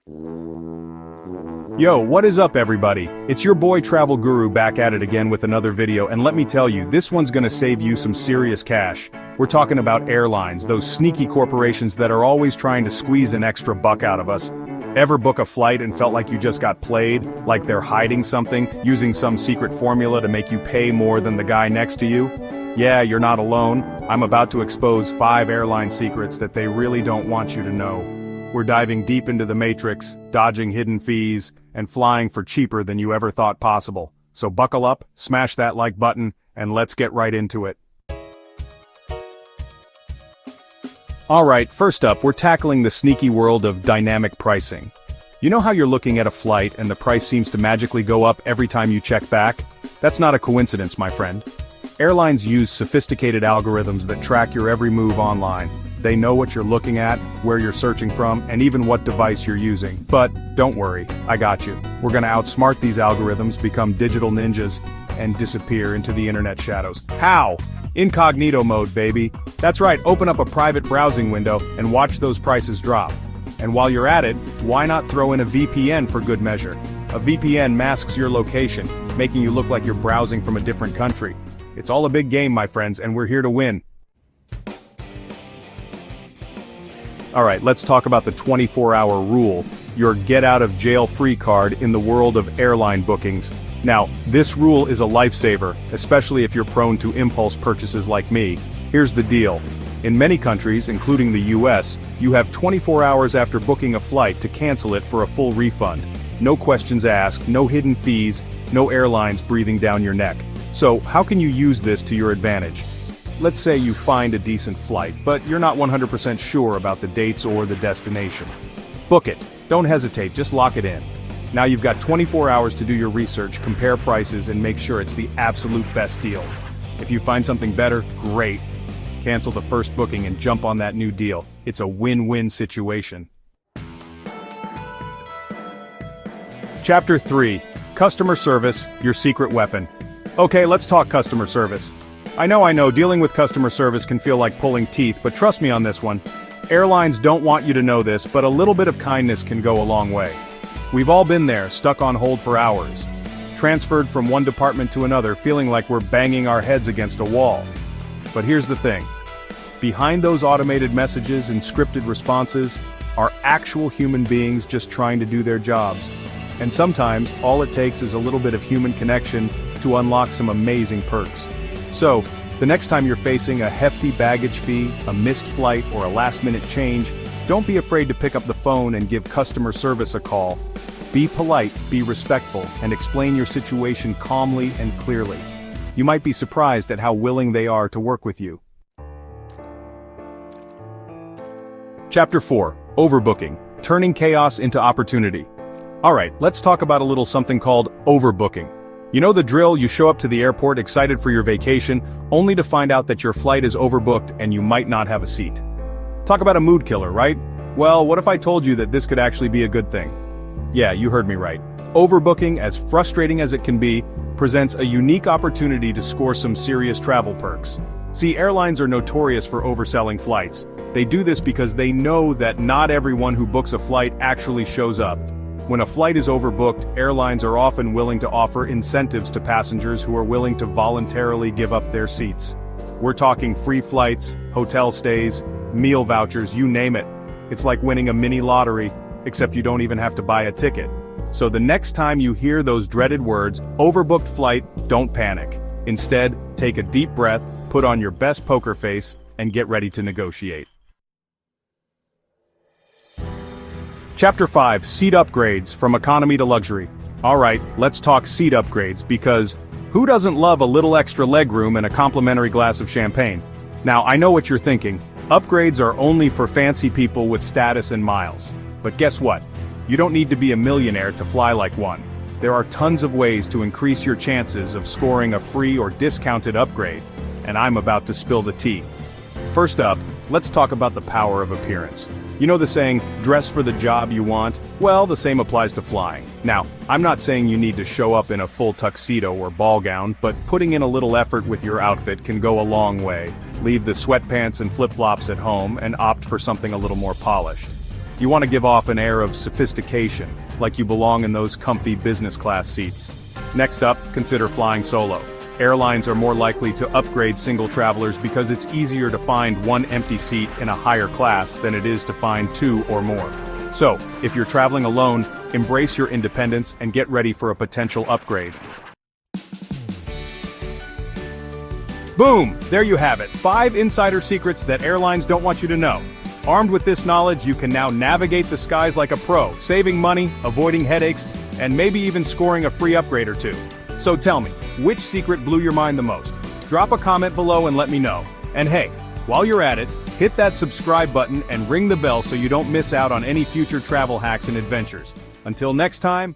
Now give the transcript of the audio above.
Yo, what is up everybody? It's your boy Travel Guru back at it again with another video, and let me tell you, this one's gonna save you some serious cash. We're talking about airlines, those sneaky corporations that are always trying to squeeze an extra buck out of us. Ever book a flight and felt like you just got played? Like they're hiding something, using some secret formula to make you pay more than the guy next to you? Yeah, you're not alone. I'm about to expose 5 airline secrets that they really don't want you to know. We're diving deep into the matrix, dodging hidden fees, and flying for cheaper than you ever thought possible. So buckle up, smash that like button, and let's get right into it. Alright, first up, we're tackling the sneaky world of dynamic pricing. You know how you're looking at a flight and the price seems to magically go up every time you check back? That's not a coincidence, my friend. Airlines use sophisticated algorithms that track your every move online. They know what you're looking at, where you're searching from, and even what device you're using. But don't worry, I got you. We're gonna outsmart these algorithms, become digital ninjas, and disappear into the internet shadows. How? Incognito mode, baby. That's right, open up a private browsing window and watch those prices drop. And while you're at it, why not throw in a VPN for good measure? A VPN masks your location, making you look like you're browsing from a different country. It's all a big game, my friends, and we're here to win. Alright, let's talk about the 24-hour rule, your get-out-of-jail-free card in the world of airline bookings. Now, this rule is a lifesaver, especially if you're prone to impulse purchases like me. Here's the deal. In many countries, including the US, you have 24 hours after booking a flight to cancel it for a full refund. No questions asked, no hidden fees, no airlines breathing down your neck. So, how can you use this to your advantage? Let's say you find a decent flight, but you're not 100% sure about the dates or the destination. Book it. Don't hesitate, just lock it in. Now you've got 24 hours to do your research, compare prices, and make sure it's the absolute best deal. If you find something better, great. Cancel the first booking and jump on that new deal. It's a win-win situation. Chapter 3. Customer Service, Your Secret Weapon. Okay, let's talk customer service. I know, dealing with customer service can feel like pulling teeth, but trust me on this one. Airlines don't want you to know this, but a little bit of kindness can go a long way. We've all been there, stuck on hold for hours. Transferred from one department to another, feeling like we're banging our heads against a wall. But here's the thing. Behind those automated messages and scripted responses are actual human beings just trying to do their jobs. And sometimes, all it takes is a little bit of human connection to unlock some amazing perks. So, the next time you're facing a hefty baggage fee, a missed flight, or a last-minute change, don't be afraid to pick up the phone and give customer service a call. Be polite, be respectful, and explain your situation calmly and clearly. You might be surprised at how willing they are to work with you. Chapter 4. Overbooking, Turning Chaos into Opportunity. Alright, let's talk about a little something called overbooking. You know the drill, you show up to the airport excited for your vacation, only to find out that your flight is overbooked and you might not have a seat. Talk about a mood killer, right? Well, what if I told you that this could actually be a good thing? Yeah, you heard me right. Overbooking, as frustrating as it can be, presents a unique opportunity to score some serious travel perks. See, airlines are notorious for overselling flights. They do this because they know that not everyone who books a flight actually shows up. When a flight is overbooked, airlines are often willing to offer incentives to passengers who are willing to voluntarily give up their seats. We're talking free flights, hotel stays, meal vouchers, you name it. It's like winning a mini lottery, except you don't even have to buy a ticket. So the next time you hear those dreaded words, overbooked flight, don't panic. Instead, take a deep breath, put on your best poker face, and get ready to negotiate. Chapter 5. Seat Upgrades, From Economy to Luxury. Alright, let's talk seat upgrades, because who doesn't love a little extra legroom and a complimentary glass of champagne? Now, I know what you're thinking. Upgrades are only for fancy people with status and miles. But guess what? You don't need to be a millionaire to fly like one. There are tons of ways to increase your chances of scoring a free or discounted upgrade, and I'm about to spill the tea. First up, let's talk about the power of appearance. You know the saying, dress for the job you want? Well, the same applies to flying. Now, I'm not saying you need to show up in a full tuxedo or ball gown, but putting in a little effort with your outfit can go a long way. Leave the sweatpants and flip-flops at home and opt for something a little more polished. You want to give off an air of sophistication, like you belong in those comfy business class seats. Next up, consider flying solo. Airlines are more likely to upgrade single travelers because it's easier to find one empty seat in a higher class than it is to find two or more. So, if you're traveling alone, embrace your independence and get ready for a potential upgrade. Boom! There you have it, 5 insider secrets that airlines don't want you to know. Armed with this knowledge, you can now navigate the skies like a pro, saving money, avoiding headaches, and maybe even scoring a free upgrade or two. So tell me, which secret blew your mind the most? Drop a comment below and let me know. And hey, while you're at it, hit that subscribe button and ring the bell so you don't miss out on any future travel hacks and adventures. Until next time,